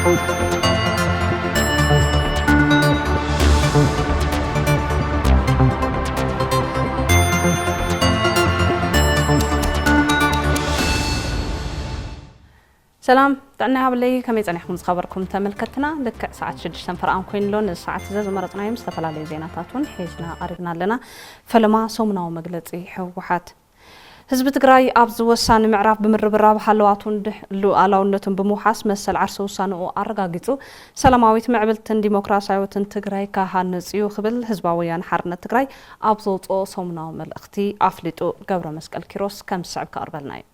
سلام تعنا هبلي كم يصنعكم خبركم تملكتنا لك ساعة 6 فرقان كوين لون الساعة زز مرتنا يوم استفلا زيناتاتون حيزنا قربنا لنا فلما صومنا ومجلسي حوحات حزب تግራይ ኣብ ዝወሳነ ምዕራፍ ብምርብራብ ሓለዋቱን ሉኣላውነቱን ብምውሓስ መሰል ዓርሰ ውሳነኡ ኣረጋጊጹ ሰላማዊት ምዕብልትን ዲሞክራሲያዊትን ትግራይ ካሃንጽ እዩ ክብል ህዝባዊ ወያነ ሓርነት ትግራይ ኣብ ዘውፅኦ ሰሙናዊ መልእኽቲ ኣፍሊጡ ገብረ መስቀል ኪሮስ ከም ዝስዕብ ከቕርበልና እዩ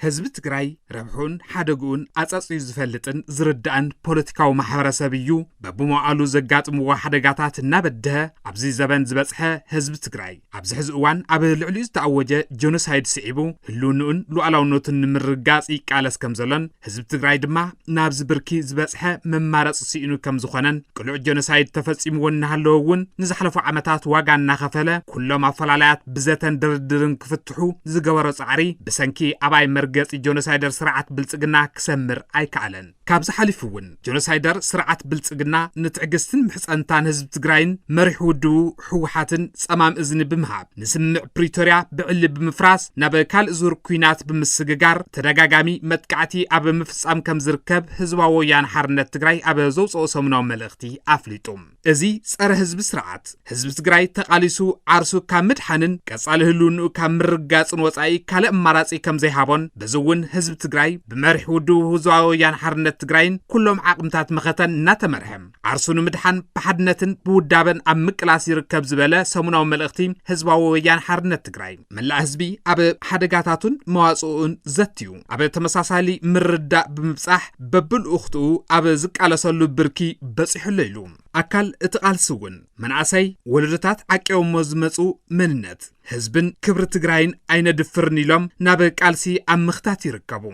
ህዝብ ትግራይ ረብሑን ሓደጉን ኣጻጽዩ ዝፈልጥን ዝርዳእን ፖለቲካዊ ማሕበረሰብ እዩ በብመዓሉ ዘጋጥምዎ ሓደጋታት እናበድሀ ኣብዚ ዘበን ዝበጽሐ ህዝብ ትግራይ ኣብዚ ሕዚ እዋን ኣብ ልዕሊኡ ዝተኣወጀ ጆኖሳይድ ስዒቡ ህልውንኡን ሉዓላውነቱን ንምርጋጽ ይቃለስ ከም ዘሎን ህዝብ ትግራይ ድማ ናብ ዝብርኪ ዝበጽሐ መማረጽ ሲኢኑ ከም ዝኾነን ቅሉዕ ጆኖሳይድ ተፈጺምዎ እናሃለዎ እውን ንዝሓለፉ ዓመታት ዋጋ እናኸፈለ ኩሎም ኣፈላላያት ብዘተን ድርድርን ክፍትሑ ዝገበሮ ጻዕሪ ብሰንኪ ኣባይ ገጽ ጆኖሳይደር ስርዓት ብልጽግና ክሰምር ኣይከኣለን ካብዚ ሓሊፉውን ጆኖሳይደር ስርዓት ብልጽግና ንትዕግስትን ምሕጸንታን ህዝብ ትግራይን መሪሕ ውድቡ ሕወሓትን ጸማም እዝኒ ብምሃብ ንስምዕ ፕሪቶሪያ ብዕሊ ብምፍራስ ናብ ካልእ ዙር ኩናት ብምስግጋር ተደጋጋሚ መጥቃዕቲ ኣብ ምፍጻም ከም ዝርከብ ህዝባዊ ወያነ ሓርነት ትግራይ ኣብ ዘውፅኦ ሰሙናዊ መልእኽቲ ኣፍሊጡ እዚ ጸረ ህዝቢ ስርዓት ህዝቢ ትግራይ ተቃሊሱ ዓርሱ ካብ ምድሓንን ቀጻሊ ህልውንኡ ካብ ምርጋጽን ወጻኢ ካልእ ኣማራጺ ከም ዘይሃቦን በዝውን ህዝብ ትግራይ ብመሪሕ ውድቡ ህዝባዊ ወያነ ሓርነት ትግራይን ኩሎም ዓቅምታት መኸተን እናተመርሐም ዓርሱን ምድሓን ብሓድነትን ብውዳበን ኣብ ምቅላስ ይርከብ ዝበለ ሰሙናዊ መልእኽቲ ህዝባዊ ወያነ ሓርነት ትግራይ መላእ ህዝቢ ኣብ ሓደጋታቱን መዋጽኡን ዘትዩ ኣብ ተመሳሳሊ ምርዳእ ብምብጻሕ በብልኡኽቱ ኣብ ዝቃለሰሉ ብርኪ በጽሕሉ ኢሉ ኣካል እትቃልስውን መናእሰይ ወለደታት ዓቂቦም ዝመጹ መንነት ህዝብን ክብሪ ትግራይን ኣይነድፍርን ኢሎም ናብ ቃልሲ ኣብ ምኽታት ይርከቡ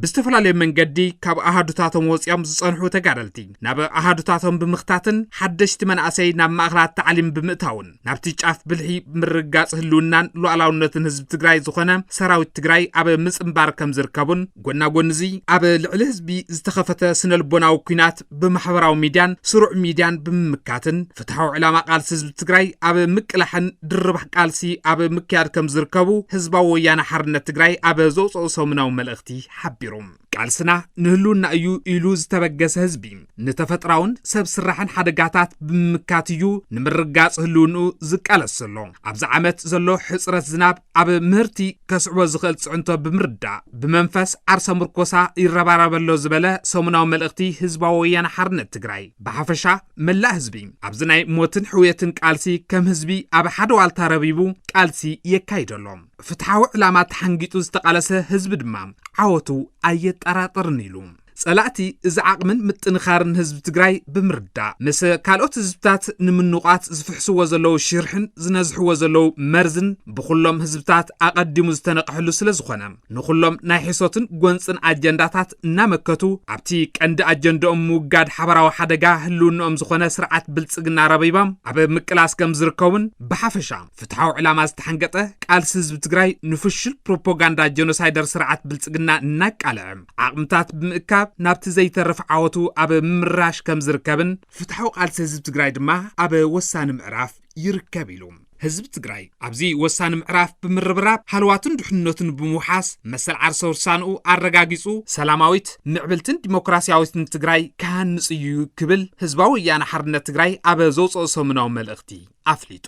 ብዝተፈላለየ መንገዲ ካብ ኣሃዱታቶም ወፂኦም ዝጸንሑ ተጋደልቲ ናብ ኣሃዱታቶም ብምኽታትን ሓደሽቲ መናእሰይ ናብ ማእኸላት ተዓሊም ብምእታውን ናብቲ ጫፍ ብልሒ ምርጋጽ ህልውናን ሉዓላውነትን ህዝቢ ትግራይ ዝኾነ ሰራዊት ትግራይ ኣብ ምጽምባር ከም ዝርከቡን ጎናጎኒ እዚ ኣብ ልዕሊ ህዝቢ ዝተኸፈተ ስነልቦናዊ ኩናት ብማሕበራዊ ሚድያን ስሩዕ ሚድያን ብምምካትን ፍትሓዊ ዕላማ ቃልሲ ህዝቢ ትግራይ ኣብ ምቅላሕን ድርባሕ ቃልሲ ኣብ ምክያድ ከም ዝርከቡ ህዝባዊ ወያነ ሓርነት ትግራይ ኣብ ዘውፅኦ ሰሙናዊ መልእኽቲ ሓቢሮም ቃልስና ንህልውና እዩ ኢሉ ዝተበገሰ ህዝቢ ንተፈጥራውን ሰብ ስራሕን ሓደጋታት ብምምካት እዩ ንምርጋጽ ህልውንኡ ዝቃለሰሎ ኣብዚ ዓመት ዘሎ ሕጽረት ዝናብ ኣብ ምህርቲ ከስዕቦ ዝኽእል ጽዕንቶ ብምርዳእ ብመንፈስ ዓርሰ ምርኮሳ ይረባረበሎ ዝበለ ሰሙናዊ መልእኽቲ ህዝባዊ ወያነ ሓርነት ትግራይ ብሓፈሻ መላእ ህዝቢ ኣብዚ ናይ ሞትን ሕውየትን ቃልሲ ከም ህዝቢ ኣብ ሓደ ዋልታ ረቢቡ ቃልሲ የካይደሎም ፍትሓዊ ዕላማት ሓንጊጡ ዝተቃለሰ ህዝቢ ድማ ዓወቱ ኣየጠራጥርን ኢሉ ጸላእቲ እዚ ዓቕምን ምጥንኻርን ህዝቢ ትግራይ ብምርዳእ ምስ ካልኦት ህዝብታት ንምንቋት ዝፍሕስዎ ዘለው ሽርሕን ዝነዝሕዎ ዘለው መርዝን ብኩሎም ህዝብታት ኣቀዲሙ ዝተነቅሕሉ ስለ ዝኾነ ንኩሎም ናይ ሕሶትን ጎንፅን ኣጀንዳታት እናመከቱ ኣብቲ ቀንዲ ኣጀንዳኦም ምውጋድ ሓበራዊ ሓደጋ ህልውንኦም ዝኾነ ስርዓት ብልጽግና ረቢቦም ኣብ ምቅላስ ከም ዝርከቡን ብሓፈሻ ፍትሓዊ ዕላማ ዝተሓንገጠ ቃልሲ ህዝቢ ትግራይ ንፍሽል ፕሮፓጋንዳ ጆኖሳይደር ስርዓት ብልጽግና እናቃልዕ ዓቕምታት ብምእካብ ናብቲ ዘይተርፍ ዓወቱ ኣብ ምምራሽ ከም ዝርከብን ፍትሓዊ ቃልሲ ህዝቢ ትግራይ ድማ ኣብ ወሳኒ ምዕራፍ ይርከብ ኢሉ ህዝቢ ትግራይ ኣብዚ ወሳኒ ምዕራፍ ብምርብራብ ሓልዋትን ድሕንነትን ብምውሓስ መሰል ዓርሰ ውሳንኡ ኣረጋጊጹ ሰላማዊት ምዕብልትን ዲሞክራሲያዊትን ትግራይ ካሃንጽ እዩ ክብል ህዝባዊ ወያነ ሓርነት ትግራይ ኣብ ዘውፅኦ ሰሙናዊ መልእኽቲ ኣፍሊጡ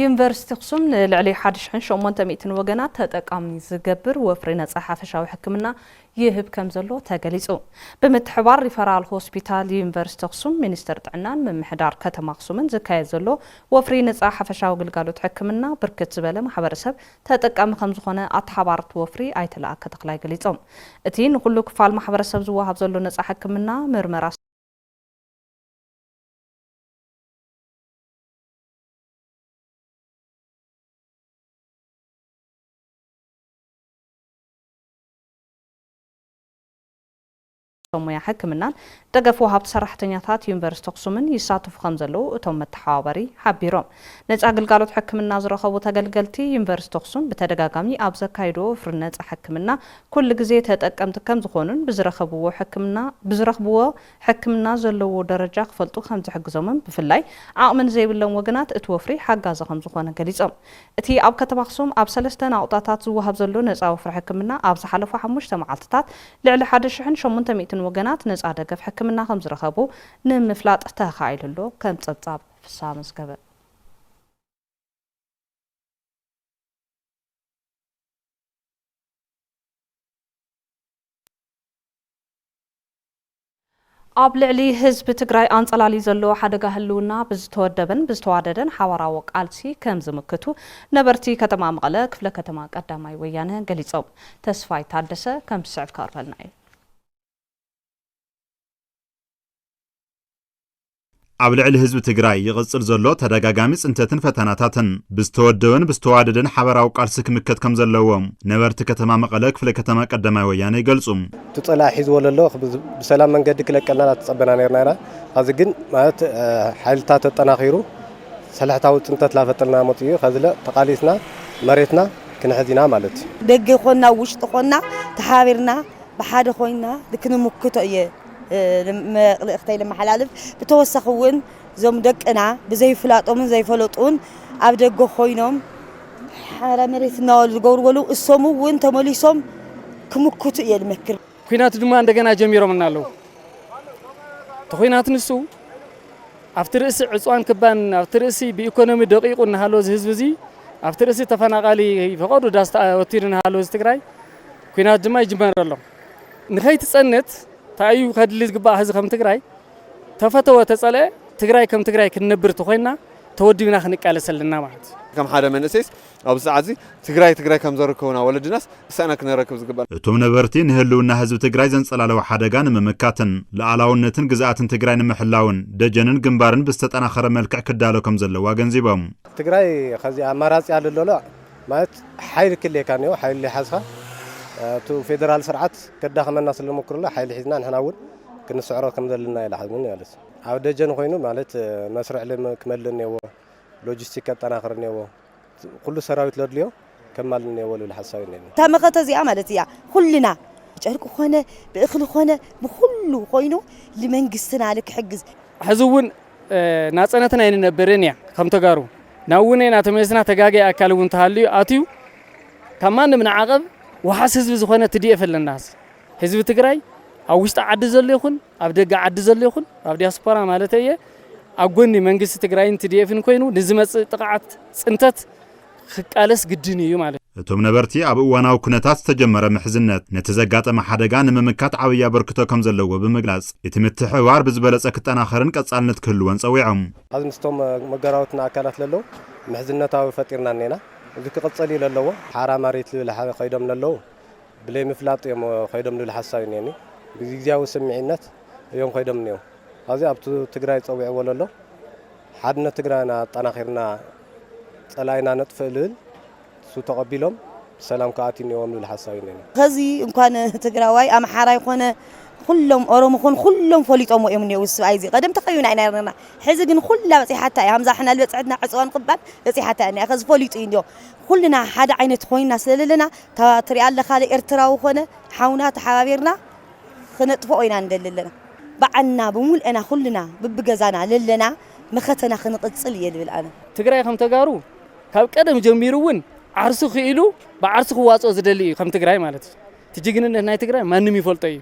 ዩኒቨርሲቲ ኣክሱም ንልዕሊ 1800 ወገናት ተጠቃሚ ዝገብር ወፍሪ ነጻ ሓፈሻዊ ሕክምና ይህብ ከም ዘሎ ተገሊጹ ብምትሕባር ሪፈራል ሆስፒታል ዩኒቨርሲቲ ኣክሱም ሚኒስትር ጥዕናን ምምሕዳር ከተማ ኣክሱምን ዝካየድ ዘሎ ወፍሪ ነጻ ሓፈሻዊ ግልጋሎት ሕክምና ብርክት ዝበለ ማሕበረሰብ ተጠቃሚ ከም ዝኾነ ኣተሓባርቲ ወፍሪ ኣይተለኣከ ተክላይ ገሊጾም እቲ ንኩሉ ክፋል ማሕበረሰብ ዝወሃብ ዘሎ ነጻ ሕክምና ምርመራ ሞያ ሕክምናን ደገፍ ወሃብቲ ሰራሕተኛታት ዩኒቨርሲቲ ኣክሱምን ይሳተፉ ከም ዘለዉ እቶም መተሓባበሪ ሓቢሮም ነፃ ግልጋሎት ሕክምና ዝረኸቡ ተገልገልቲ ዩኒቨርሲቲ ኣክሱም በተደጋጋሚ ኣብ ዘካይድዎ ፍሪ ነፃ ሕክምና ኩሉ ግዜ ተጠቀምቲ ከም ዝኾኑን ብዝረኽብዎ ሕክምና ዘለዎ ደረጃ ክፈልጡ ከም ዝሕግዞምን ብፍላይ ዓቕምን ዘይብሎም ወገናት እቲ ወፍሪ ሓጋዚ ከም ዝኾነ ገሊፆም እቲ ኣብ ከተማ ኣክሱም ኣብ 3 ኣውጣታት ዝወሃብ ዘሎ ነፃ ወፍሪ ሕክምና ኣብ ዝሓለፉ 5 መዓልትታት ልዕሊ 1800 ወገናት ነፃ ደገፍ ሕክምና ከም ዝረኸቡ ንምፍላጥ ተኻኢሉሎ ከም ጸብጻብ ፍሳ መዝገበ ኣብ ልዕሊ ህዝቢ ትግራይ አንጸላሊ ዘሎ ሓደጋ ህልውና ብዝተወደበን ብዝተዋደደን ሓበራዊ ቃልሲ ከም ዝምክቱ ነበርቲ ከተማ መቐለ ክፍለ ከተማ ቀዳማይ ወያነ ገሊጾም ተስፋይ ታደሰ ከም ዝስዕብ ካርበልና እዩ ኣብ ልዕሊ ህዝቢ ትግራይ ይቕጽል ዘሎ ተደጋጋሚ ጽንተትን ፈተናታትን ብዝተወደበን ብዝተዋደደን ሓበራዊ ቃልሲ ክምከት ከም ዘለዎም ነበርቲ ከተማ መቐለ ክፍለ ከተማ ቀዳማይ ወያነ ይገልጹ ትጸላ ሒዝዎ ዘሎ ብሰላም መንገዲ ክለቀልና ተጸበና ነርና ኣብዚ ግን ማለት ሓይልታት ተጠናኺሩ ሰላሕታዊ ጽንተት ላፈጠልና ሞትዩ ከዝለ ተቃሊስና መሬትና ክንሕዚና ማለት ደገ ኮና ውሽጥ ኮና ተሓቢርና ብሓደ ኮይና ልክንምክቶ እየ መቕልእኽተይ ለመሓላልፍ ብተወሳኺውን ዞም ደቅና ብዘይፍላጦምን ዘይፈለጡን ኣብ ደገ ኮይኖም ሓራ መሬት እናወሉ ዝገብርወሉ እሶም እውን ተመሊሶም ክምክቱ እየ ልመክር ኩናት ድማ እንደገና ጀሚሮምና ኣለዉ ተኩናት ንሱ ኣብቲ ርእሲ ዕፅዋን ክባን ኣብቲ ርእሲ ብኢኮኖሚ ደቂቁ እናሃለዎ ህዝቢ እዚ ኣብቲ ርእሲ ተፈናቃሊ ፈቐዱ ዳስታ ወቲሩ እናሃለዎ ትግራይ ኩናት ድማ ይጅመር ኣሎ ንኸይትጸነት ታዩ ከድሊ ዝግባእ ህዝቢ ከም ትግራይ ተፈተወ ተጸለአ ትግራይ ከም ትግራይ ክንነብር ተኮይና ተወዲብና ክንቃለሰልና ማለት ከም ሓደ መንእሰይስ ኣብ ሰዓዚ ትግራይ ከም ዘርከውና ወለድናስ ሰና ክነረክብ ዝግባእ እቶም ነበርቲ ንህልውና ህዝቢ ትግራይ ዘንጸላለው ሓደጋ ንምምካትን ለኣላውነትን ግዛኣትን ትግራይ ንምሕላውን ደጀንን ግንባርን ብዝተጠናኸረ መልክዕ ክዳሎ ከም ዘለዋ ገንዚቦም ትግራይ ከዚ ኣማራጺ ኣለሎ ማለት ሓይል ክልካ ነው ሓይል ሊሓስኻ تو فيدرال سرعات كده خمنا سلمو كله حيل حزنا نحن أول كنا سعره كم دلنا إلى حد من يالس عودة جن خوينو مالت مسرع لما كملنا هو لوجستيكا تنا آخرنا هو كل سراويت لودليو كملنا هو للحساين تام قطزي عملتي كلنا جارك خونا بأخلو خونا بكله خوينو لمن قصنا عليك حجز حزون ناس أنا تنين نبرنيا خم تجارو ناوني ناتميسنا تجاجي أكلون تهالي آتيو كمان من عقب وحاس حزب زخونه تديف للناس حزب تግራይ ኣብ ውሽጥ ዓዲ ዘሎ ይኹን ኣብ ደገ ዓዲ ዘሎ ይኹን ኣብ ዲያስፖራ ማለት እየ ኣብ ጎኒ መንግስቲ ትግራይን ትዲፍን ኮይኑ ንዝመጽእ ጥቃዓት ጽንተት ክቃለስ ግድን እዩ ማለት እቶም ነበርቲ ኣብ እዋናዊ ኩነታት ዝተጀመረ ምሕዝነት ነቲ ዘጋጠመ ሓደጋ ንምምካት ዓብይ ኣበርክቶ ከም ዘለዎ ብምግላጽ እቲ ምትሕብባር ብዝበለጸ ክጠናኸርን ቀጻልነት ክህልወን ጸዊዖም ኣብዚ ምስቶም መገራውትና ኣካላት ለለው ምሕዝነታዊ ፈጢርና ነና እዚ ክቕጽል ይለለዎ ሓራ መሬት ልብለ ኸይዶም ለለው ብለይ ምፍላጥ እዮም ኸይዶም ልብለ ሓሳብ ነኒ ብግዚያዊ ስምዒነት እዮም ኸይዶም ነዮ ኣብዚ ኣብቲ ትግራይ ጸዊዕዎ ለሎ ሓድነት ትግራይና ጠናኺርና ጸላይና ነጥፍእ ልብል እሱ ተቐቢሎም ሰላም ከኣትንዮም ልብል ሓሳብ ነኒ ከዚ እንኳን ትግራዋይ ኣምሓራ ይኾነ كلهم أرمخون كلهم فليتهم ويمني والسعيزي قدم تقيون عنا رنا حزق كلنا بس حتى هم زحنا البيت عندنا عصوان قبل بس حتى أنا أخذ فليتين ديو كلنا حدا عينة خوينا سللنا تري الله خالي ارترا وخنا حاونا تحاورنا خنا تفوقنا ندللنا بعنا بمول أنا كلنا ببجزانا للنا مختنا خنا تصلي يد بالأنا تقرأ خم تجارو كاب كده مجميرون عرسو خيلو بعرسو واصو زدلي خم تقرأ مالت تجينا هنا تقرأ ما نمي فلتي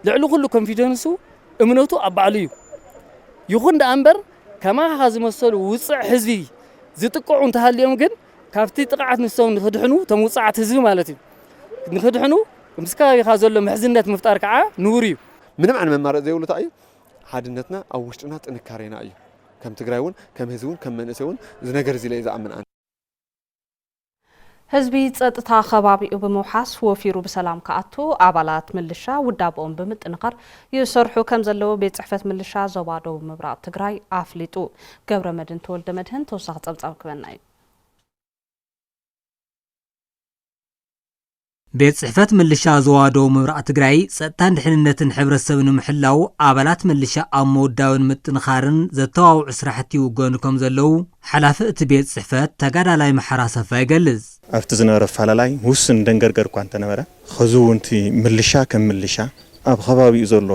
لعلو كله كونفيدنسو امنوتو ابعليو يخون دا امبر كما هازي مسلو وصع حزبي زتقعو انتهاليوم ግን ካብቲ ጥቃዓት ንሰውን ንኽድሕኑ ተምውጻዓት ህዝቢ ማለት እዩ ንኽድሕኑ ምስካ ይኻ ዘሎ ምሕዝነት ምፍጣር ከዓ ንውር እዩ ምንም ዓን መማረጽ ዘይብሉ ታ እዩ ሓድነትና ኣብ ውሽጥና ጥንካሬና እዩ ከም ትግራይውን ከም ህዝቡን ከም መንእሰውን ዝነገር እዚ ላይ ዝኣምን ኣነ ህዝቢ ጸጥታ ከባቢኡ ብምውሓስ ወፊሩ በሰላም ከኣቱ ኣባላት ምልሻ ውዳብኦም ብምጥንኻር ይሰርሑ ከም ዘለዎ ቤት ጽሕፈት ምልሻ ዞባ ደቡብ ምብራቕ ትግራይ ኣፍሊጡ ገብረ መድህን ተወልደ መድህን ተወሳኺ ጸብጻብ ክበና እዩ ቤት ጽሕፈት ምልሻ ዘዋዶ ምብራቅ ትግራይ ጸጥታን ድሕንነትን ሕብረተሰብን ምሕላው ኣባላት ምልሻ ኣብ መወዳውን ምጥንኻርን ዘተዋውዑ ስራሕቲ ውገኑ ከም ዘለው ሓላፊ እቲ ቤት ጽሕፈት ተጋዳላይ መሓራ ሰፋ ይገልጽ። ኣብቲ ዝነበረ ፈላላይ ውስን ደንገርገር እኳ እንተነበረ ኸዚ እውን እቲ ምልሻ ከም ምልሻ ኣብ ከባቢኡ ዘሎ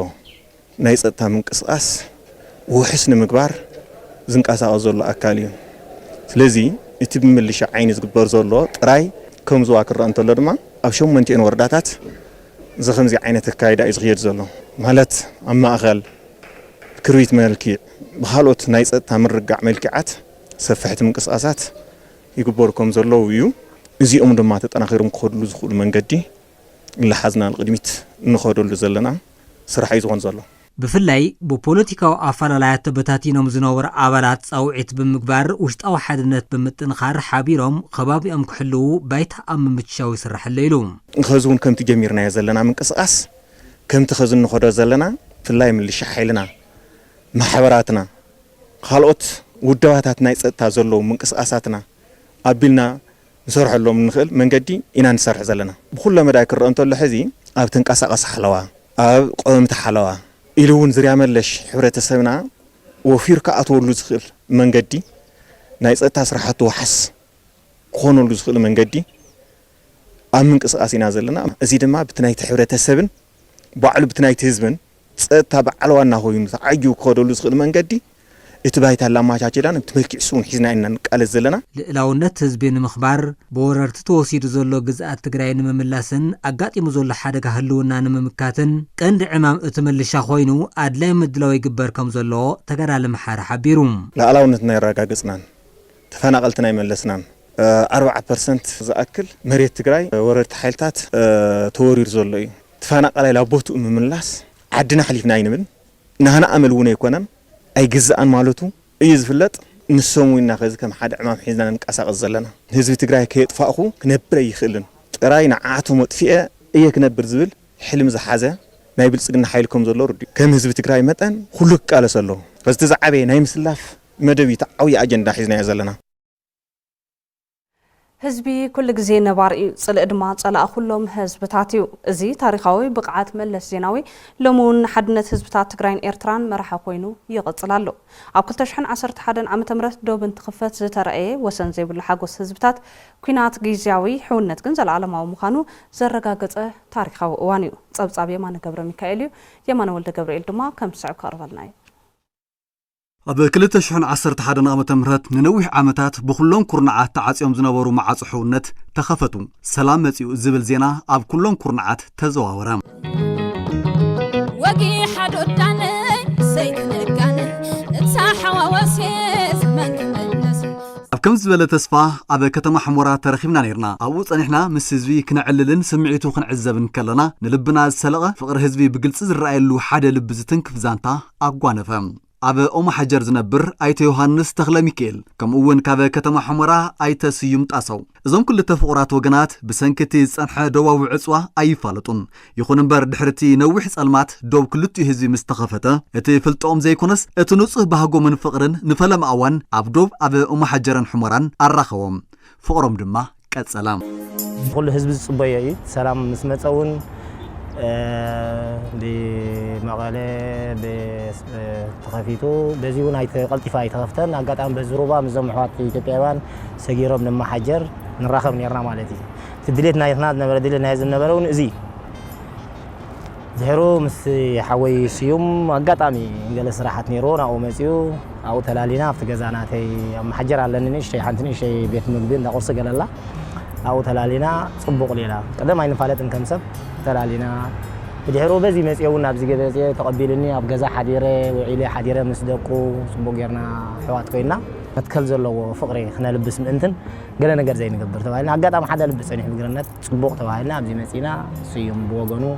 ናይ ጸጥታ ምንቅስቓስ ውሕስ ንምግባር ዝንቀሳቐስ ዘሎ ኣካል እዩ። ስለዚ እቲ ብምልሻ ዓይኒ ዝግበር ዘሎ ጥራይ ከም ዝዋ ክረአ እንተሎ ድማ ኣብ 8 ወረዳታት ዝኸምዚ ዓይነት ኣካይዳ እዩ ዝኽየድ ዘሎ ማለት ኣብ ማእኸል ክርቢት መልክዕ ብኻልኦት ናይ ጸጥታ ምርጋዕ መልክዓት ሰፊሕቲ ምንቅስቓሳት ይግበሩ ከም ዘለው እዩ። እዚኦም ድማ ተጠናኺሮም ክኸድሉ ዝኽእሉ መንገዲ ንላሓዝና ንቅድሚት እንኸደሉ ዘለና ስራሕ እዩ ዝኾን ዘሎ። ብፍላይ ብፖለቲካዊ ኣፈላላያት ተበታቲኖም ዝነበሩ ኣባላት ጻውዒት ብምግባር ውሽጣዊ ሓድነት ብምጥንኻር ሓቢሮም ከባቢኦም ክሕልው ባይታ ኣብ ምምችሻው ይስራሕ ኢሉ ኸዚ እውን ከምቲ ጀሚርናዮ ዘለና ምንቅስቓስ ከምቲ ኸዚ እንኸዶ ዘለና ብፍላይ ምልሻ ሓይልና ማሕበራትና ካልኦት ውድባታት ናይ ጸጥታ ዘለው ምንቅስቓሳትና ኣቢልና ንሰርሐሎም ንኽእል መንገዲ ኢና ንሰርሕ ዘለና ብኩሉ መዳይ ክረአ እንተሎ ሕዚ ኣብ ተንቀሳቐስ ሓለዋ ኣብ ቆምቲ ሓለዋ ኢሉ እውን ዝርያ መለሽ ሕብረተሰብና ወፊርካ ኣትወሉ ዝኽእል መንገዲ ናይ ጸጥታ ስራሕቲ ወሓስ ክኾነሉ ዝኽእል መንገዲ ኣብ ምንቅስቓስ ኢና ዘለና። እዚ ድማ ብትናይቲ ሕብረተሰብን ባዕሉ ብትናይቲ ህዝብን ጸጥታ በዓልዋና ኮይኑ ተዓዩ ክኸደሉ ዝኽእል መንገዲ እቲ ባይታ ላማቻችላን እቲ መልክዕ ሱን ሒዝና ኢና ንቃለስ ዘለና ልዕላውነት ህዝቢ ንምኽባር ብወረርቲ ተወሲዱ ዘሎ ግዝኣት ትግራይ ንምምላስን ኣጋጢሙ ዘሎ ሓደጋ ህልውና ንምምካትን ቀንዲ ዕማም እቲ ምልሻ ኮይኑ ኣድላይ ምድላው ይግበር ከም ዘሎ ተጋዳሊ መሓራ ሓቢሩ ልዕላውነትና ይረጋግጽናን ተፈናቀልትና ይመለስናን 40% ዝኣክል መሬት ትግራይ ወረርቲ ሓይልታት ተወሪሩ ዘሎ እዩ። ተፈናቀላይ ላቦቱ ምምላስ ዓድና ሓሊፍና ኣይንብል ናህና ኣመል እውን ኣይኮነን أي جزء مالته يزفلت نسوينا خذ كم حد عمام حيزنا نقصاقز زلنا هزب تግራይ ከይጥፋእኹ ክነብር ይኽእልን ጥራይ ንዓቱ መጥፊአ እየ ክነብር ዝብል ሕልም ዝሓዘ ናይ ብልጽግና ሓይልኩም ዘሎ ርዲ ከም ህዝብ ትግራይ መጠን ኩሉ ቃለስ ኣሎ በዚ ተዛዕበ ናይ ምስላፍ መደብ ይተዓው አጀንዳ ሒዝና ዘለና ህዝቢ ኩሉ ግዜ ነባሪ ጽልእ ድማ ጸላእ ኩሎም ህዝብታትዩ እዚ ታሪኻዊ ብቕዓት መለስ ዜናዊ ለሙን ሓድነት ህዝብታት ትግራይን ኤርትራን መራሓ ኮይኑ ይቕጽል ኣሎ ኣብ 2011 ዓመተ ምህረት ዶብ እንትኽፈት ዝተረኣየ ወሰን ዘይብሉ ሓጎስ ህዝብታት ኩናት ግዝያዊ ሕውነት ግን ዘለዓለማዊ ምዃኑ ዘረጋገጸ ታሪኻዊ እዋን እዩ ጸብጻብ የማነ ገብረ ሚካኤል እዩ የማነ ወልደ ገብርኤል ድማ ከም ስዕብ ቀርበልና እዩ ኣብ 2011 ዓመተ ምህረት ንነዊሕ ዓመታት ብኩሎም ኩርናዓት ተዓጽዮም ዝነበሩ ማዓጽ ሕውነት ተኸፈቱ ሰላም መጽኡ ዝብል ዜና ኣብ ኩሎም ኩርናዓት ተዘዋወረ ወጊ ሓዶዳነ ሰይትነጋነ ንሳሓዋወሴ ዘመን መለስ ኣብ ከም ዝበለ ተስፋ ኣብ ከተማ ሕሞራ ተረኺብና ነርና ኣብኡ ጸኒሕና ምስ ህዝቢ ክነዕልልን ስምዒቱ ክንዕዘብን ከለና ንልብና ዝሰለቐ ፍቕሪ ህዝቢ ብግልጽ ዝረኣየሉ ሓደ ልቢ ዝትንክፍ ዛንታ ኣጓነፈ ኣብ ኦም ሓጀር ዝነብር ኣይተ ዮሐንስ ተኽለ ሚካኤል ከምኡውን ካብ ከተማ ሕሞራ ኣይተ ስዩም ጣሰው እዞም ክልተ ፍቑራት ወገናት ብሰንኪቲ ዝጸንሐ ዶባዊ ዕጽዋ ኣይፋለጡን ይኹን እምበር ድሕርቲ ነዊሕ ጸልማት ዶብ ክልቲኡ ህዝቢ ምስ ተኸፈተ እቲ ፍልጦኦም ዘይኮነስ እቲ ንጹህ ባህጎምን ፍቕርን ንፈለማ እዋን ኣብ ዶብ ኣብ ኦም ሓጀረን ሕሞራን ኣራኸቦም ፍቕሮም ድማ ቀጸላ ኩሉ ህዝቢ ዝጽበዮ እዩ ሰላም ምስ መጸውን بمقالة بتخفيتو بزيون هاي قلتفا يتخفتن أقطعن بزروبا مزوم حوات إثيوبيان سجيرهم لما حجر نراخب نيرنا مالتي تدليت نايثناد نبرديل نايزم نبرون زي زهرو مس حوي سيوم أقطعني جلس راحت نيرون أو مسيو أو تلالينا في جزاناتي محجر على نيش شيء حنتني شيء بيت مقبل نقص قال الله أو تلالينا صبق لينا قدام عين فالتن كمسب تلالينا بدحرو بزي مسيونا بزي جبزي تقبلني أبجزا حديرة وعيلة حديرة مصدقو صبق جرنا حوات كوينا نتكلم زلوا فقري خنا لبس من أنتن قالنا جرزين نقدر تبعنا عقد أم حدا لبس يعني بقرنا صبق تبعنا بزي مسينا سيوم بوجنو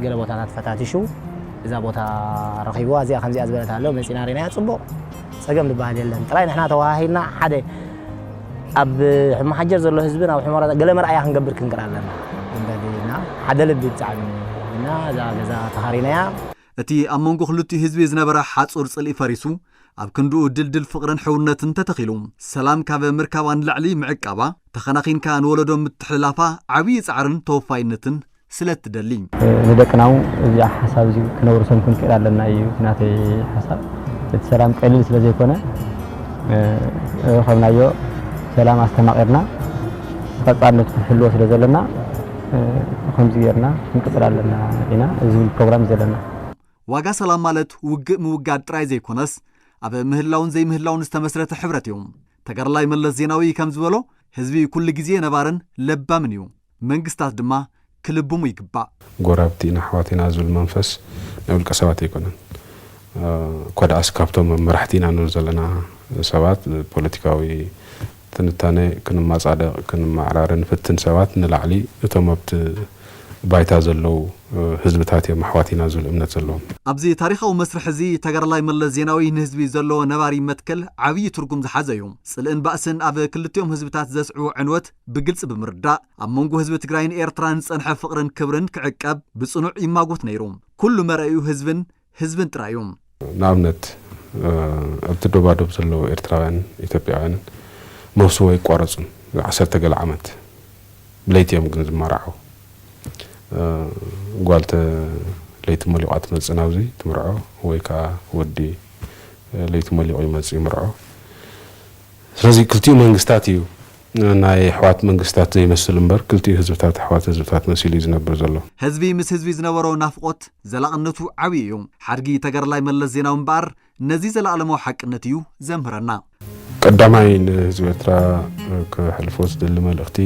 قال بوتانات فتاتيشو إذا بوتا رخيبوا زي خمسة أزبالة هلو مسينا رينا صبق سجم لبعض يلهم ترى نحنا تواهينا حدا أب محجر زلوا حزبنا وحمارة قال مرأي هنقبر كنقرالنا عندنا حدا لبي تعبنا ذا تهارينا أتي أمونغو خلوتي حزبي زنبرة حاصور صلي فريسو ኣብ ክንዱ ድልድል ፍቅርን ሕውነትን ተተኺሉ ሰላም ካብ ምርካባን ላዕሊ ምዕቃባ ተኸናኺንካ ንወለዶም ምትሕልላፋ ዓብይ ጻዕርን ተወፋይነትን ስለትደሊ ንደቅናው እዚ ሓሳብ እዚ ክነብሩ ሰንኩን ክእል ኣለና እዩ ናተይ ሓሳብ እቲ ሰላም ቀሊል ስለ ዘይኮነ ከምናዮ ሰላም አስተማቀርና ቀጣነት ክፍልዎ ስለ ዘለና ከምዚ ጌርና ክንቀጥል ኣለና ኢና እዚ ፕሮግራም ዘለና ዋጋ ሰላም ማለት ውግእ ምውጋድ ጥራይ ዘይኮነስ ኣብ ምህላውን ዘይምህላውን ዝተመስረተ ሕብረት እዩ ተጋርላይ መለስ ዜናዊ ከም ዝበሎ ህዝቢ ኩሉ ግዜ ነባርን ለባምን እዩ መንግስታት ድማ ክልብሙ ይግባእ ጎራብቲና ሕዋቲና ዝብል መንፈስ ንውልቀ ሰባት ኣይኮነን ኮዳ አስካብቶም መራሕቲና ነው ዘለና ሰባት ፖለቲካዊ ትንታኔ ክንማጻደቅ ክንማዕራርን ፍትን ሰባት ንላዕሊ እቶም ኣብቲ ባይታ ዘለው ህዝብታት የማሕዋቲና ዝብል እምነት ዘለዎም ኣብዚ ታሪኻዊ መስርሕ እዚ ተጋርላይ መለስ ዜናዊ ንህዝቢ ዘሎ ነባሪ መትከል ዓብይ ትርጉም ዝሓዘ እዩ ጽልእን ባእስን ኣብ ክልቲኦም ህዝብታት ዘስዑ ዕንወት ብግልጽ ብምርዳእ ኣብ መንጎ ህዝቢ ትግራይን ኤርትራን ጸንሐ ፍቅርን ክብርን ክዕቀብ ብጽኑዕ ይማጎት ነይሩ ኩሉ መርአዩ ህዝብን ጥራዩ ናብነት ኣብቲ ዶባዶብ ዘለው ኤርትራውያን ኢትዮጵያውያን መውስዎ ይቋረጹን 10 ገለ ዓመት ብለይትዮም ግን ዝመርዑ ጓልተ ለይቲ መሊቋት መጽናውዚ ትምርዖ ወይ ካ ወዲ ለይቲ መሊቆ ይመጽ ይምርዖ ስለዚ ክልቲኡ መንግስታት እዩ ናይ ሕዋት መንግስታት ዘይመስል እምበር ክልቲኡ ህዝብታት ሕዋት ህዝብታት መሲሉ ዝነብር ዘሎ ህዝቢ ምስ ህዝቢ ዝነበሮ ናፍቆት ዘላቕነቱ ዓብይ እዩ ሓድጊ ተጋርላይ መለስ ዜናዊ እምበር ነዚ ዘላዕለማዊ ሓቅነት እዩ ዘምህረና ቀዳማይ ንህዝቢ ኤርትራ ክሕልፎ ዝደሊ መልእኽቲ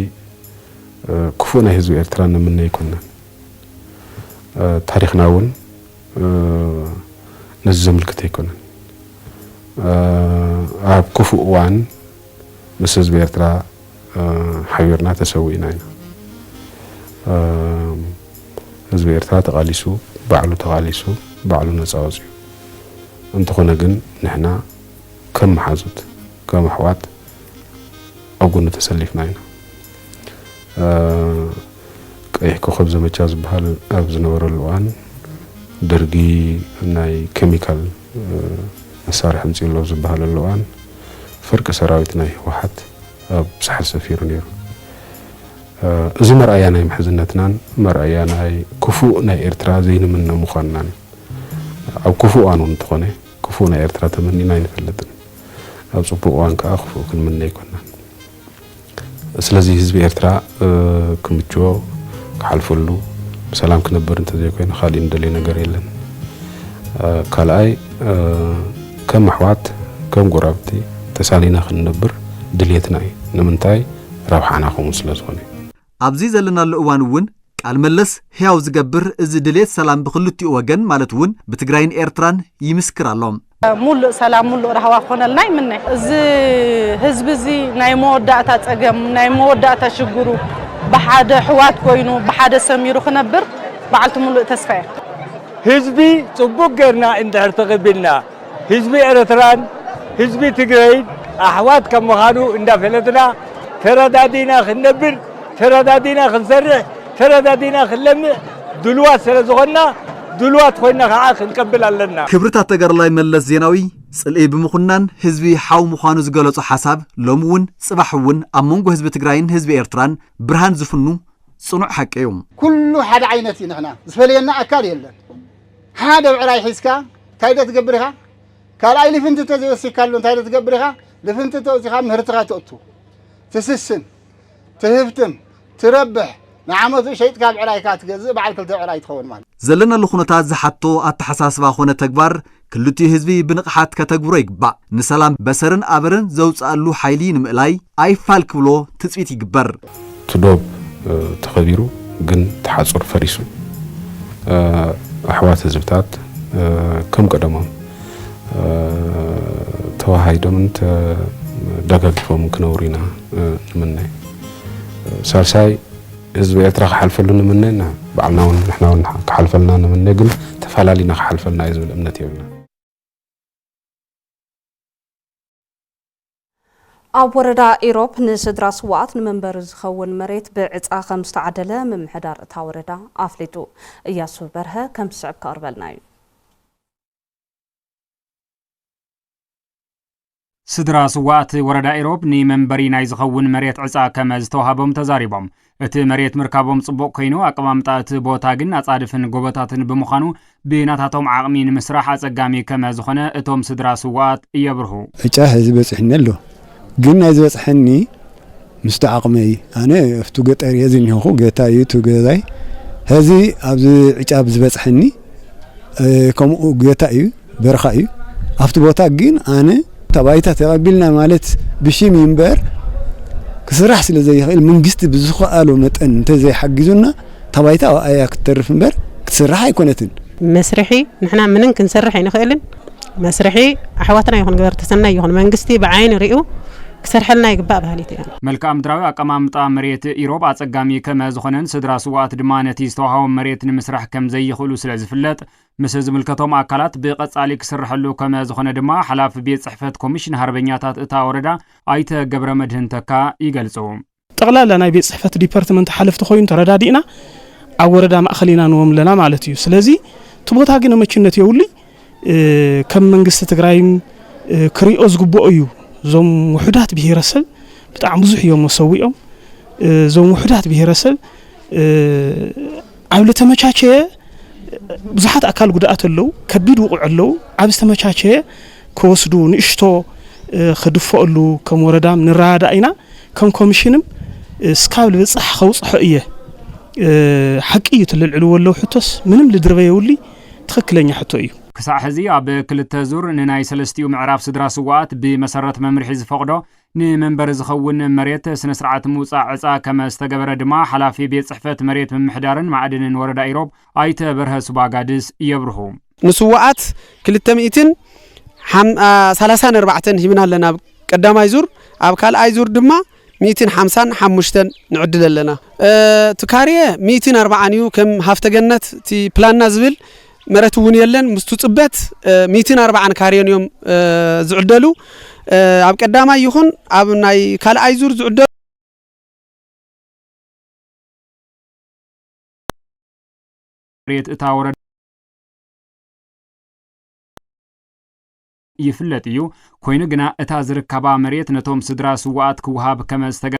ክፉእ ናይ ህዝቢ ኤርትራ ንምነ ይኮነን ታሪኽና እውን ነዚ ዘምልክት ኣይኮነን ኣብ ክፉእ እዋን ምስ ህዝቢ ኤርትራ ሓቢርና ተሰዊእና ኢና ህዝቢ ኤርትራ ተቃሊሱ ባዕሉ ነፃ ወፅዩ እንተኾነ ግን ንሕና ከም መሓዙት ከም ኣሕዋት ኣብ ጎኑ ተሰሊፍና ኢና ቀይሕ ኮኸብ ዘመቻ ዝበሃል ኣብ ዝነበረሉ እዋን ደርጊ ናይ ኬሚካል መሳርሒ ምፂሎ ዝበሃለሉ እዋን ፍርቂ ሰራዊት ናይ ህወሓት ኣብ ሳሕል ሰፊሩ ነይሩ እዚ መርኣያ ናይ ምሕዝነትናን መርኣያ ናይ ክፉእ ናይ ኤርትራ ዘይንምነ ምዃንናን ኣብ ክፉእ እዋን እንትኾነ ክፉእ ናይ ኤርትራ ተመኒና ይንፈልጥን ኣብ ጽቡቕ እዋን ከዓ ክፉእ ክንምነ ኣይኮናን ስለዚ ህዝቢ ኤርትራ ክምችዎ ክሓልፈሉ ሰላም ክነብር እንተዘይኮይኑ ካልእ እንደለይ ነገር የለን ካልኣይ ከም ኣሕዋት ከም ጎራብቲ ተሳሊና ክንነብር ድልየትና እዩ ንምንታይ ረብሓና ከምኡ ስለ ዝኾነ ኣብዚ ዘለናሉ እዋን እውን ቃል መለስ ሕያው ዝገብር እዚ ድልየት ሰላም ብክልቲኡ ወገን ማለት እውን ብትግራይን ኤርትራን ይምስክር ኣሎም ሙሉእ ሰላም ሙሉእ ረህዋ ኮነልና ይምነ እዚ ህዝቢ እዚ ናይ መወዳእታ ጸገም ናይ መወዳእታ ሽግሩ ብሓደ ሕዋት ኮይኑ ብሓደ ሰሚሩ ክነብር በዓልቲ ሙሉእ ተስፋ እያ ህዝቢ ጽቡቕ ጌርና እንድሕር ተቐቢልና ህዝቢ ኤርትራን ህዝቢ ትግራይ ኣሕዋት ከም ምዃኑ እንዳፈለጥና ተረዳዲና ክንነብር ተረዳዲና ክንሰርሕ ተረዳዲና ክንለምዕ ድልዋት ስለ ዝኾንና ድልዋት ኮይና ከዓ ክንቀብል ኣለና ክብርታት ተጋርላይ መለስ ዜናዊ ጽልኢ ብምኹናን ህዝቢ ሓው ምዃኑ ዝገለጹ ሓሳብ ሎሚ እውን ጽባሕ እውን ኣብ መንጎ ህዝቢ ትግራይን ህዝቢ ኤርትራን ብርሃን ዝፍኑ ጽኑዕ ሓቂ እዩ ኩሉ ሓደ ዓይነት እዩ ንሕና ዝፈልየና ኣካል የለን ሓደ ብዕራይ ሒዝካ እንታይ ዶ ትገብር ኢኻ ካልኣይ ልፍንቲ ተዘይወሲካሉ እንታይ ዶ ትገብር ኢኻ ልፍንቲ ተወሲኻ ምህርትኻ ተእቱ ትስስን ትህብትም ትረብሕ ንዓመቱ ሸይጥካ ብዕራይካ ትገዝእ በዓል ክልተ ብዕራይ ትኸውን ማለት ዘለናሉ ኩነታት ዝሓቶ ኣተሓሳስባ ኮነ ተግባር ክልቲኡ ህዝቢ ብንቕሓት ከተግብሮ ይግባእ ንሰላም በሰርን ኣበርን ዘውፅኣሉ ሓይሊ ንምእላይ ኣይፋል ክብሎ ትፅቢት ይግበር ትዶብ ተኸቢሩ ግን ተሓጹር ፈሪሱ ኣሕዋት ህዝብታት ከም ቀደሞም ተዋሃይዶምን ደጋጊፎም ክነብሩ ኢና ንምነ ሳልሳይ ህዝቢ ኤርትራ ክሓልፈሉ ንምነና ባዕልና እውን ንሕና እውን ክሓልፈልና ንምነ ግን ተፈላለዩና ክሓልፈልና እዩ ዝብል እምነት የብልና ኣብ ወረዳ ኢሮብ ንስድራ ስዋኣት ንመንበሪ ዝኸውን መሬት ብዕፃ ከም ዝተዓደለ ምምሕዳር እታ ወረዳ ኣፍሊጡ እያሱ በርሀ ከም ዝስዕብ ከቕርበልና እዩ ስድራ ስዋእት ወረዳ ኢሮብ ንመንበሪ ናይ ዝኸውን መሬት ዕፃ ከመ ዝተዋሃቦም ተዛሪቦም እቲ መሬት ምርካቦም ጽቡቕ ኮይኑ ኣቀማምጣ እቲ ቦታ ግን ኣጻድፍን ጎቦታትን ብምዃኑ ብናታቶም ዓቕሚ ንምስራሕ ኣጸጋሚ ከመ ዝኾነ እቶም ስድራ ስዋእት እየብርሁ ዕጫ ህዝቢ በጽሕኒ ኣሎ ግን ናይ ዝበጽሕኒ ምስቲ ዓቕመይ ኣነ ኣብቱ ገጠር የዝኒኹ ጌታ እዩ ቱ ገዛይ ህዚ ኣብዚ ዕጫ ዝበጽሕኒ ከምኡ ጌታ እዩ በረኻ እዩ ኣብቱ ቦታ ግን ኣነ ተባይታ ተቀቢልና ማለት ብሽም ይንበር ክስራሕ ስለ ዘይኽእል መንግስቲ ብዝኽኣሎ መጠን እንተዘይ ሓግዙና ተባይታ ኣያ ክትተርፍ እንበር ክትስራሕ ኣይኮነትን መስርሒ ንሕና ምንን ክንሰርሕ ኣይንኽእልን መስርሒ ኣሕዋትና ይኹን ገበርቲ ሰናይ ይኹን መንግስቲ ብዓይኒ ሪኡ ክሰርሐልና ይግባእ ባህሊት እያ መልክዓ ምድራዊ ኣቀማምጣ መሬት ኢሮብ ኣጸጋሚ ከመ ዝኾነን ስድራ ስዋእት ድማ ነቲ ዝተዋሃቦ መሬት ንምስራሕ ከም ዘይኽእሉ ስለ ዝፍለጥ ምስ ዝምልከቶም ኣካላት ብቐጻሊ ክስርሐሉ ከመ ዝኾነ ድማ ሓላፊ ቤት ጽሕፈት ኮሚሽን ሃርበኛታት እታ ወረዳ ኣይተ ገብረ መድህን ተካ ይገልጹ ጠቕላላ ናይ ቤት ጽሕፈት ዲፓርትመንት ሓለፍቲ ኮይኑ ተረዳዲእና ኣብ ወረዳ ማእኸሊና ንዎም ለና ማለት እዩ ስለዚ ትቦታ ግን መችነት የውሊ ከም መንግስቲ ትግራይም ክሪኦ ዝግብኦ እዩ ዞም ውሕዳት ብሄረሰብ ብጣዕሚ ብዙሕ እዮም መሰዊኦም ዞም ውሕዳት ብሄረሰብ ኣብ ለተመቻቸየ ብዙሓት ኣካል ጉድኣት ኣለዉ ከቢድ ውቁዕ ኣለዉ ኣብ ዝተመቻቸየ ክወስዱ ንእሽቶ ክድፈአሉ ከም ወረዳም ንራዳ ኢና ከም ኮሚሽንም ስካብ ልብፅሕ ከውፅሖ እየ ሓቂ እዩ ትልልዕልዎ ኣለዉ ሕቶስ ምንም ልድርበ የውሊ ትኽክለኛ ሕቶ እዩ ክሳዕ ሕዚ ኣብ ክልተ ዙር ንናይ ሰለስቲኡ ምዕራፍ ስድራ ስዋእት ብመሰረት መምርሒ ዝፈቅዶ ንመንበሪ ዝኸውን መሬት ስነ ስርዓት ምውፃእ ዕፃ ከመ ዝተገበረ ድማ ሓላፊ ቤት ጽሕፈት መሬት ምምሕዳርን ማዕድንን ወረዳ ኢሮብ ኣይተ በርሀ ሱባጋድስ ይብርሁ ንስዋእት 234 ሂብና ኣለና ቀዳማይ ዙር ኣብ ካልኣይ ዙር ድማ 155 ንዕድል ኣለና ትካርየ 140 እዩ ከም ሃፍተገነት እቲ ፕላንና ዝብል መሬት እውን የለን ምስቱ ጽበት 140 ካርዮን እዮም ዝዕደሉ ኣብ ቀዳማይ ይኹን ኣብ ናይ ካልኣይ ዙር ዝዕደሉ መሬት እታ ወረዳ ይፍለጥ እዩ ኮይኑ ግና እታ ዝርከባ መሬት ነቶም ስድራ ስዋእት ክውሃብ ከመ ዝተገ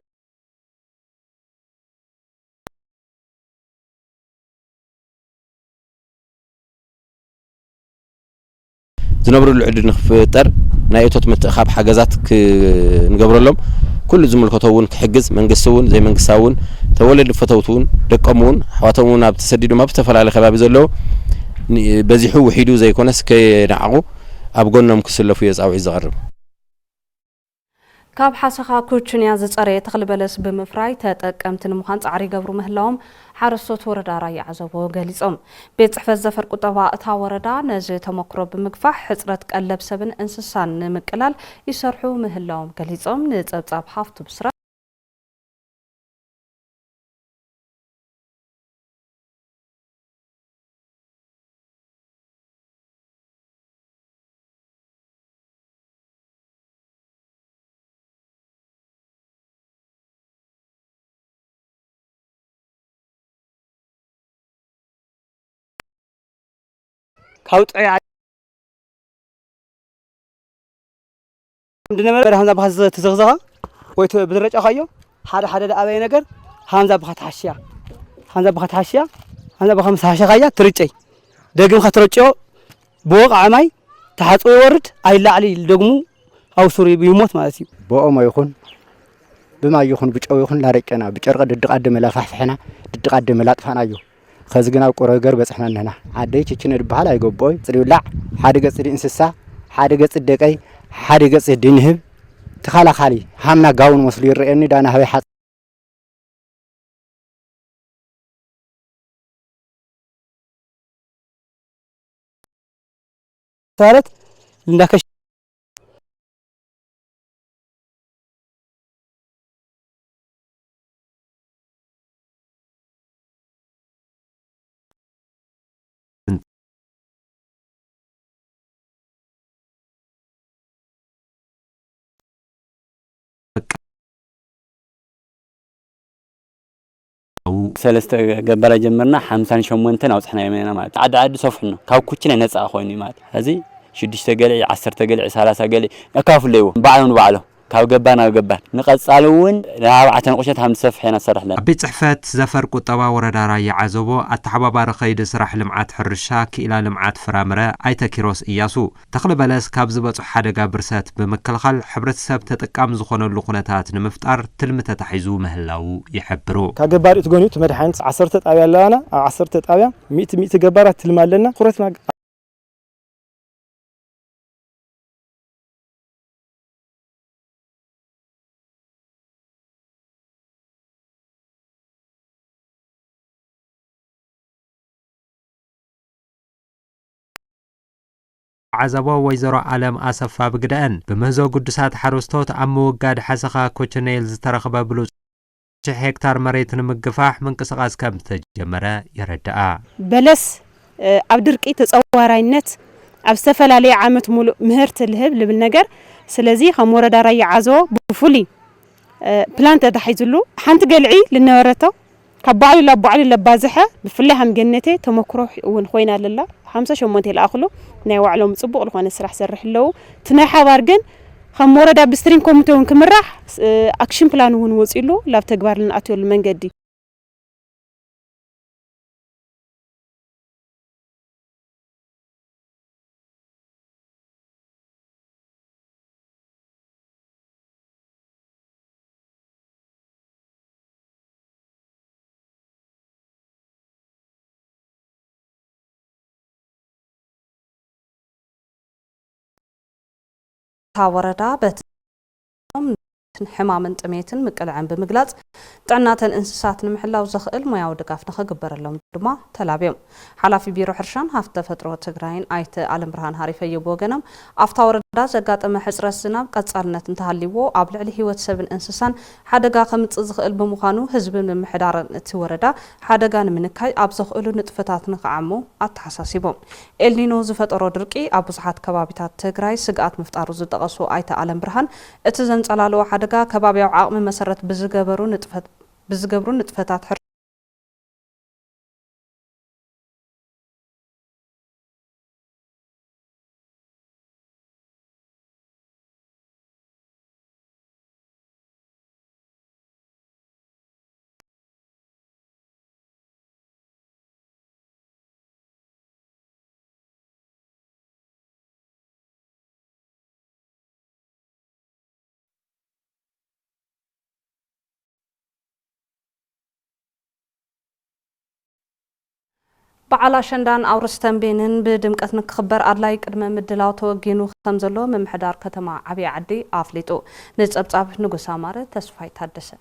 ዝነብሩሉ ዕድል ንኽፍጠር ናይ እቶት ምትእኻብ ሓገዛት ክንገብረሎም ኩሉ ዝምልከተውን ክሕግዝ መንግስቲ እውን ዘይመንግስታውን ተወለድ ፈተውቱን ደቀሙን ሓዋቶምን ኣብ ተሰዲዶም ኣብ ዝተፈላለዩ ከባቢ ዘለዎ በዚሑ ውሒዱ ዘይኮነስ ከይናዓቑ ኣብ ጎኖም ክስለፉ የጻውዒ ዝቐርብ ካብ ሓሰኻ ኩችንያ ዝጸረየ ተኽሊ በለስ ብምፍራይ ተጠቀምቲ ንምዃን ጻዕሪ ገብሩ ምህላዎም ሓረስቶት ወረዳ ራያ ዓዘቦ ገሊጾም ቤት ጽሕፈት ዘፈር ቁጠባ እታ ወረዳ ነዚ ተመክሮ ብምግፋሕ ሕጽረት ቀለብ ሰብን እንስሳን ንምቅላል ይሰርሑ ምህላዎም ገሊጾም ንጸብጻብ ሃፍቱ ብስራ ካውጣይ እንደነበር ሃንዛ ባዝ ተዘግዘጋ ወይ ብዝረጫኻዮ ሓደ ዳኣበይ ነገር ሃንዛ ባታሽያ ሃንዛ ባኸምሳሽኻያ ትርጨይ ደግም ከተረጨዮ በወቕዓማይ ተሓጽ ይወርድ ኣይላዕሊ ደግሙ ኣውሱሪ ይሞት ማለት እዩ በኦሞ ይኹን ብማይ ይኹን ብጨው ይኹን ላረጨና ብጨርቀ ድድቃደ መላፋሕፍሕና ድድቃደ መላጥፋናዮ خز جنا وقرأ جرب بس إحنا هنا عادي تشيني ربحلا يقول بوي تري لا حد قص الإنسان حد قص الدقي حد قص الدنهب تخلى خالي همنا قاون مسلي رأني دانا هاي حد صارت لك سلسته جبرة جمرنا 58 أو صحنا يمنا مات عد صفحنا كاو كوتشنا نزع خويني مات هذه 6 قلع 10 قلع 30 قلع يكافلوا بعضهم بعضهم كاب جبان أو جبان نقصالون لعبة قشة هم سفحنا صرح لنا بيت صحفات زفر قطبة وردا راي عزوبو التحبابار خيد سرح لمعات حرشاك إلى لمعات فرامرة أيتا كيروس إياسو تقل بلاس كابزبط حدقا برسات بمكالخال حبرت سبت تقام زخون اللقونتات نمفتار تلمة تحيزو مهلاو يحبرو كجبار تقولي تمدحين 10 تابع لنا 10 تابع 100 جبارات تلمال لنا قرتنا عزبا ويزرو عالم أسفا بقدان بمهزو قدسات حروستوت عمو قاد حسخا كوچنيل زترخبا بلوز هكتار مريتن مقفاح من قسقاس كم تجمرا يردعا بلس عبدرقي تصوراينت اب استفلالي عامت مولو مهرت الهب لبالنجر سلازي خمورة داري عزو بفولي بلان تتحيزلو حانت قلعي لنورتو كبعلي لبازحة بفلها مجنتي تمكروح ونخوينا لله 5 شمونتي الأخلو ناوعلهم صبوا الخوان السرح سرح له تناحى بارجن خمورة دا بسترين كومتون كمرح أكشن بلان ونوصيله لا بتكبر لنا أتول المنجدي ታወረዳ حمام تميتن مقلعن بمغلاص طعناتن انسساتن محلاو زخእል موያው ድጋፍ ንኸግበረሎም ድማ ተላብዮም ሓላፊ ቢሮ ሕርሻን ሃፍተ ተፈጥሮ ትግራይን አይተ ዓለም ብርሃን ሃሪፈየ ቦገኖም ኣፍታ ወረዳ ዘጋጠመ ሕጽረት ዝናብ ቀጻልነት እንተሃሊዎ ኣብ ልዕሊ ህይወት ሰብን እንስሳን ሓደጋ ከምጽእ ዝኽእል ብምዃኑ ህዝብን ምምሕዳርን እቲ ወረዳ ሓደጋ ንምንካይ ኣብ ዘኽእሉ ንጥፈታት ንኽዓሙ ኣተሓሳሲቦም ኤልኒኖ ዝፈጠሮ ድርቂ ኣብ ብዙሓት ከባቢታት ትግራይ ስግኣት ምፍጣሩ ዝጠቐሱ አይተ ዓለም ብርሃን እቲ ዘንጸላልዎ ሓደጋ ከባቢያው ዓቕሚ መሰረት ብዝገብሩ ንጥፈታት بعلا شندان أورستان بينن بدمقت نكخبر أدلاي قدم مدلاو توجينو ختم زلو ممحدار كتما عبي عدي أفليتو نصبصاب نغوس أماره تسفاي تادسه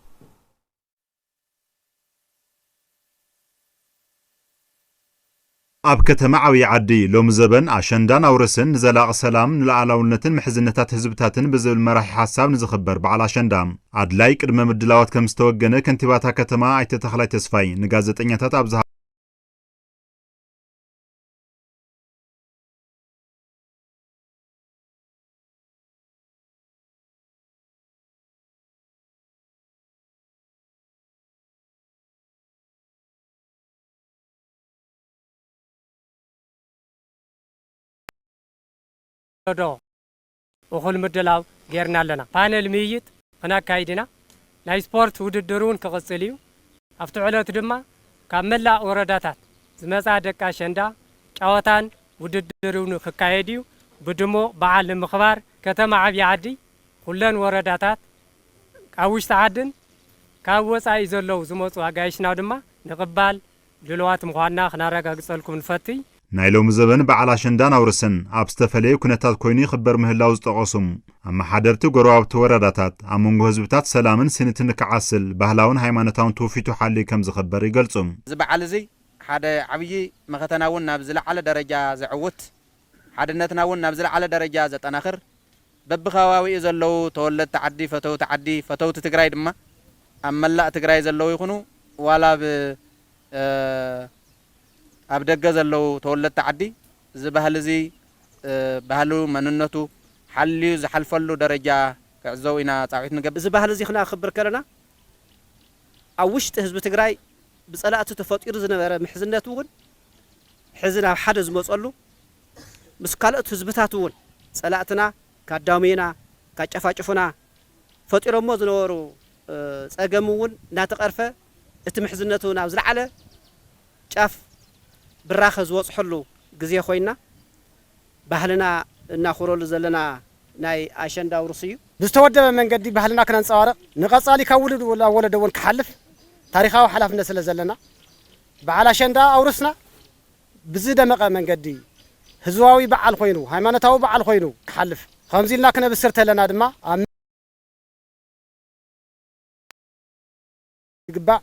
ኣብ ከተማ ዓብይ ዓዲ ሎም ዘበን ኣሸንዳን ኣውርስን ንዘላቕ ሰላም ንላዕላውነትን ምሕዝነታት ህዝብታትን ብዝብል መራሒ ሓሳብ ንዝኽበር በዓል ኣሸንዳ ኣድላይ ቅድመ ምድላዋት ከም ዝተወገነ ከንቲባታ ከተማ ኣይተ ተኽላይ ተስፋይ ንጋዜጠኛታት ኣብ دو وخل مدلاو غيرنا لنا بانل ميت هنا كايدنا ناي سبورت وددرون كقصليو افتعلت دما كاملا ورداتات زمصا دقا شندا ጫወታን ውድድሩን ከካሄዲው ብድሞ በዓል ምኽባር ከተማ ዓብይ ዓዲ ኩለን ወረዳታት ቃውሽ ተዓድን ካወፃይ ዘለው ዝመፁ አጋይሽናው ድማ ንቅባል ልልዋት ምዃና ክናረጋግጸልኩም ንፈቲ ናይ ሎሚ ዘበን በዓል ኣሸንዳን ኣውርስን ኣብ ዝተፈለየ ኩነታት ኮይኑ ይኽበር ምህላው ዝጠቐሱም ኣመሓደርቲ ጎረባብቲ ወረዳታት ኣብ መንጎ ህዝብታት ሰላምን ስንትን ክዓስል ባህላውን ሃይማኖታውን ትውፊቱ ሓልዩ ከም ዝኽበር ይገልጹም እዚ በዓል እዚ ሓደ ዓብይ መኸተናውን ናብ ዝለዓለ ደረጃ ዝዕውት ሓድነትናውን ናብ ዝለዓለ ደረጃ ዘጠናኽር በብኸባቢኡ ዘለው ተወለድቲ ዓዲ ፈተውቲ ዓዲ ፈተውቲ ትግራይ ድማ ኣብ መላእ ትግራይ ዘለው ይኹኑ ዋላ ኣብ ደገ ዘለው ተወለድቲ ዓዲ እዚ ባህል እዚ ባህሉ መንነቱ ሓልዩ ዝሓልፈሉ ደረጃ ክዕዘው ኢና ጻዊት ንገብር እዚ ባህል እዚ ክናኽብር ከለና ኣብ ውሽጢ ህዝቢ ትግራይ ብጸላእቲ ተፈጢሩ ዝነበረ ምሕዝነት እውን ሕዝና ሓደ ዝመጸሉ ምስ ካልኦት ህዝብታት እውን ጸላእትና ካዳሜና ካጨፋጭፉና ፈጢሮሞ ዝነበሩ ጸገም እውን እናተቀርፈ እቲ ምሕዝነቱ ናብ ዝለዓለ ጫፍ ብራኸ ዝወጽሐሉ ግዜ ኮይና ባህልና እናኽብረሉ ዘለና ናይ ኣሸንዳ ውርስ እዩ ብዝተወደበ መንገዲ ባህልና ክነንጸባርቕ ንቐጻሊ ካብ ውሉድ ወለዶ እውን ክሓልፍ ታሪኻዊ ሓላፍነት ስለ ዘለና በዓል ኣሸንዳ ኣውርስና ብዝደመቐ መንገዲ ህዝባዊ በዓል ኮይኑ ሃይማኖታዊ በዓል ኮይኑ ክሓልፍ ከምዚ ኢልና ክነብስር ተለና ድማ ይግባእ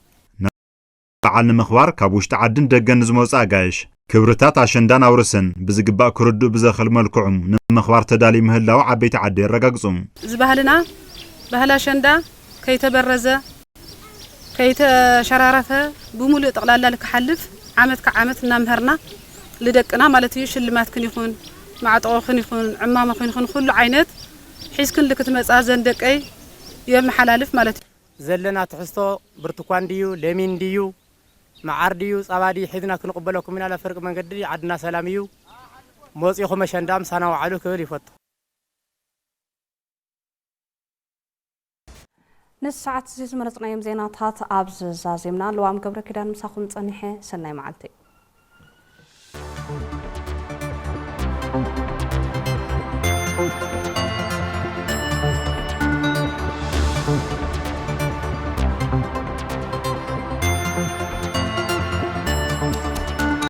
በዓል ንምኽባር ካብ ውሽጢ ዓድን ደገን ዝመጹ ኣጋይሽ ክብርታት ኣሸንዳን ኣውርስን ብዝግባእ ክርድኡ ብዘኽእል መልክዑም ንምኽባር ተዳልዩ ምህላው ዓበይቲ ዓዲ የረጋግጹ እዚ ባህልና ባህል ኣሸንዳ ከይተበረዘ ከይተሸራረፈ ብሙሉእ ጠቕላላ ክሓልፍ ዓመት ከዓመት እናምህርና ልደቅና ማለት እዩ ሽልማት ክን ይኹን ማዕጠቆ ክን ይኹን ዕማማ ክን ይኹን ኩሉ ዓይነት ሒዝክን ልክትመጻ ዘንደቀይ የመሓላልፍ ማለት እዩ ዘለና ትሕዝቶ ብርቱካን ድዩ ለሚን ድዩ መዓር ድዩ ጸባ ድዩ ሒዝና ክንቅበለኩም ኢና ለፈርቂ መንገዲ ዓድና ሰላም እዩ መጺኹም ኣሸንዳም ሳና ዋዕሉ ክብል ይፈቱ ንሰዓት ዝመረጽናዮም ዜናታት ኣብዚ ዛዚምና ልዋም ገብረ ኪዳን ምሳኹም ጸኒሐ ሰናይ መዓልቲ